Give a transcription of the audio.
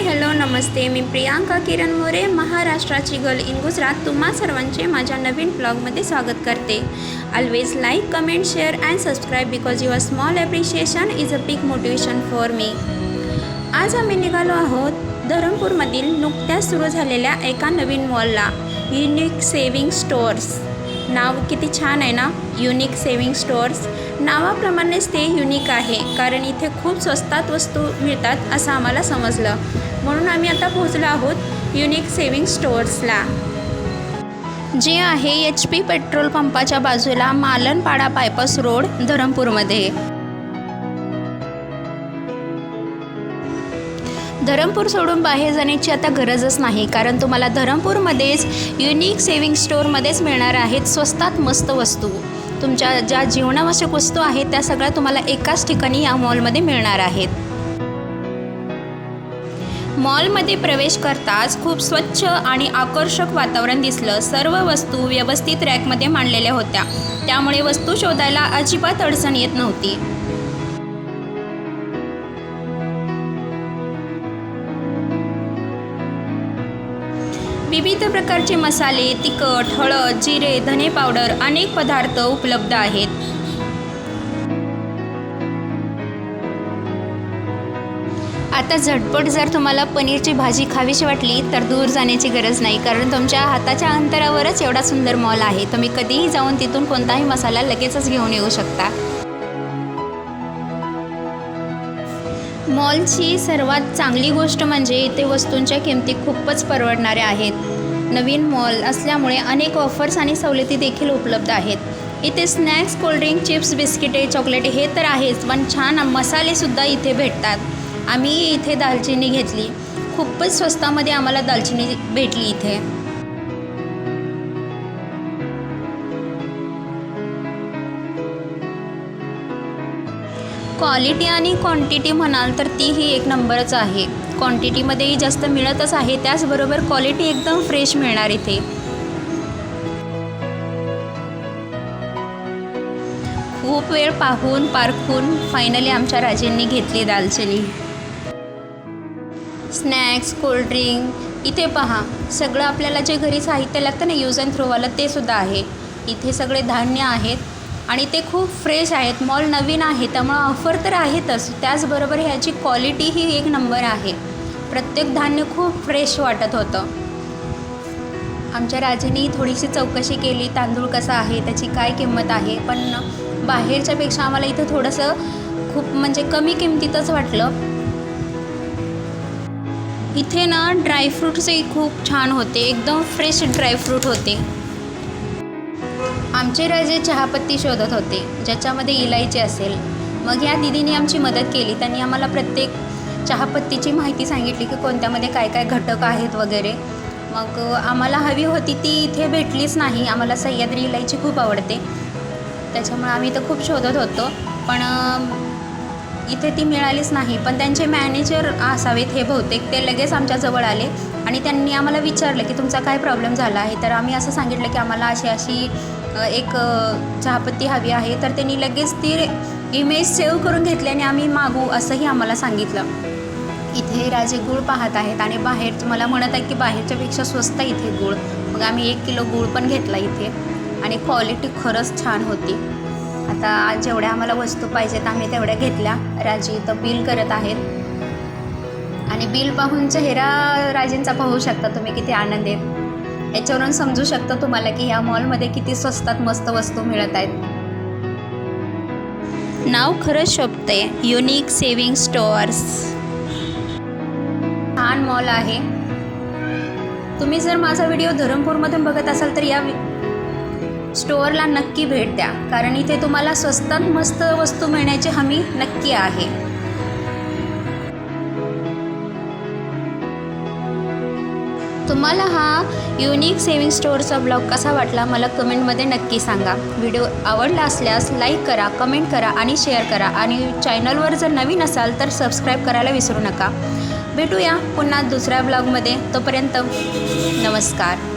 Hello नमस्ते, मी प्रियांका किरण मोरे, महाराष्ट्राची girl in Gujarat तुम्हा सर्वांचे माझ्या नवीन ब्लॉगमध्ये स्वागत करते. Always like, comment, share and subscribe because your small appreciation is a big motivation for me. आज आम्ही निघालो आहोत धरमपूरमधील नुकत्याच सुरू झालेल्या एका नवीन मॉलला, युनिक सेविंग स्टोअर्स. नाव किती छान आहे ना, युनिक सेविंग स्टोअर्स. नावाप्रमाणेच ते युनिक आहे, कारण इथे खूप स्वस्तात वस्तू मिळतात असं आम्हाला समजलं. म्हणून आम्ही आता पोहोचलो आहोत युनिक सेविंग स्टोअर्सला, जे आहे HP पेट्रोल पंपाच्या बाजूला, मालनपाडा बायपास रोड, धरमपूरमध्ये. धरमपूर सोडून बाहेर जाण्याची आता गरजच नाही, कारण तुम्हाला धरमपूरमध्येच युनिक सेविंग स्टोअरमध्येच मिळणार आहेत स्वस्तात मस्त वस्तू. तुमच्या ज्या जीवनावश्यक वस्तू आहेत त्या सगळ्या तुम्हाला एकाच ठिकाणी या मॉलमध्ये मिळणार आहेत. मॉलमध्ये प्रवेश करताच खूप स्वच्छ आणि आकर्षक वातावरण दिसलं. सर्व वस्तू व्यवस्थित रॅकमध्ये मांडलेल्या होत्या, त्यामुळे वस्तू शोधायला अजिबात अडचण येत नव्हती. विविध प्रकारचे मसाले, तिखट, हळद, जिरे, धने पावडर, अनेक पदार्थ उपलब्ध आहेत. आता झटपट जर तुम्हाला पनीरची भाजी खावीशी वाटली तर दूर जाण्याची गरज नाही, कारण तुमच्या हाताच्या अंतरावरच एवढा सुंदर मॉल आहे. तुम्ही कधीही जाऊन तिथून कोणताही मसाला लगेचच घेऊन येऊ शकता. मॉलची सर्वात चांगली गोष्ट म्हणजे इथे वस्तूंच्या किमती खूपच परवडणाऱ्या आहेत. नवीन मॉल असल्यामुळे अनेक ऑफर्स आणि सवलती देखील उपलब्ध आहेत. इथे स्नॅक्स, कोल्ड्रिंक, चिप्स, बिस्किटे, चॉकलेट हे तर आहेच, पण छान मसालेसुद्धा इथे भेटतात. आम्ही इथे दालचिनी घेतली, खूपच स्वस्तामध्ये आम्हाला दालचिनी भेटली इथे. क्वालिटी आणि क्वांटिटी म्हणाल तर तीही एक नंबरच आहे. क्वांटिटीमध्येही जास्त मिळतच आहे, त्याचबरोबर क्वालिटी एकदम फ्रेश मिळणार इथे. खूप वेळ पाहून पारखून फायनली आमच्या राजेंनी घेतली दालचिनी. स्नॅक्स, कोल्ड्रिंक इथे पहा, सगळं आपल्याला जे घरी साहित्य लागतं ना यूज अँड थ्रोवालं ते सुद्धा आहे. इथे सगळे धान्य आहेत आणि ते खूप फ्रेश आहेत. मॉल नवीन आहे त्यामुळं ऑफर तर आहेतच, त्याचबरोबर ह्याची क्वालिटीही एक नंबर आहे. प्रत्येक धान्य खूप फ्रेश वाटत होतं. आमच्या राजेंनी थोडीशी चौकशी केली, तांदूळ कसा आहे, त्याची काय किंमत आहे, पण बाहेरच्यापेक्षा आम्हाला इथं थोडंसं खूप म्हणजे कमी किमतीतच वाटलं. इथे ना ड्रायफ्रूट्सही खूप छान होते, एकदम फ्रेश ड्रायफ्रूट होते. आमचे राजे चहापत्ती शोधत होते ज्याच्यामध्ये इलायची असेल. मग या दिदीने आमची मदत केली. त्यांनी आम्हाला प्रत्येक चहापत्तीची माहिती सांगितली की कोणत्यामध्ये काय काय घटक आहेत वगैरे. मग आम्हाला हवी होती ती इथे भेटलीच नाही. आम्हाला सह्याद्री इलायची खूप आवडते, त्याच्यामुळे आम्ही तर खूप शोधत होतो, पण इथे ती मिळालीच नाही. पण त्यांचे मॅनेजर असावेत हे बहुतेक, ते लगेच आमच्याजवळ आले आणि त्यांनी आम्हाला विचारलं की तुमचा काय प्रॉब्लेम झाला आहे. तर आम्ही असं सांगितलं की आम्हाला अशी एक चहापत्ती हवी आहे. तर त्यांनी लगेच ती इमेज सेव्ह करून घेतली आणि आम्ही मागू असंही आम्हाला सांगितलं. इथे राजे गूळ पाहत आहेत आणि बाहेर तुम्हाला म्हणत आहे की बाहेरच्यापेक्षा स्वस्त इथे गूळ. मग आम्ही 1 किलो गूळ पण घेतला इथे आणि क्वालिटी खरंच छान होती. आता जेवढ्या आम्हाला वस्तू पाहिजेत आम्ही तेवढ्या घेतल्या. राजे इथं बिल करत आहेत आणि बिल पाहून चेहरा राजेंचा पाहू शकता तुम्ही किती आनंद आहेत. याच्यावरून समजू शकतं तुम्हाला की ह्या मॉलमध्ये किती स्वस्तात मस्त वस्तू मिळत आहेत. नाव खरंच शोभतंय, युनिक सेविंग स्टोअर्स. छान मॉल आहे. तुम्ही जर माझा व्हिडिओ धरमपूरमधून बघत असाल तर या स्टोअरला नक्की भेट द्या, कारण इथे तुम्हाला स्वस्तात मस्त वस्तू मिळण्याची हमी नक्की आहे. तुम्हाला हा युनिक सेविंग स्टोअरचा ब्लॉग कसा वाटला मला कमेंटमध्ये नक्की सांगा. व्हिडिओ आवडला असल्यास लाईक करा, कमेंट करा आणि शेअर करा. आणि चॅनलवर जर नवीन असाल तर सबस्क्राईब करायला विसरू नका. भेटूया पुन्हा दुसऱ्या ब्लॉगमध्ये. तोपर्यंत नमस्कार.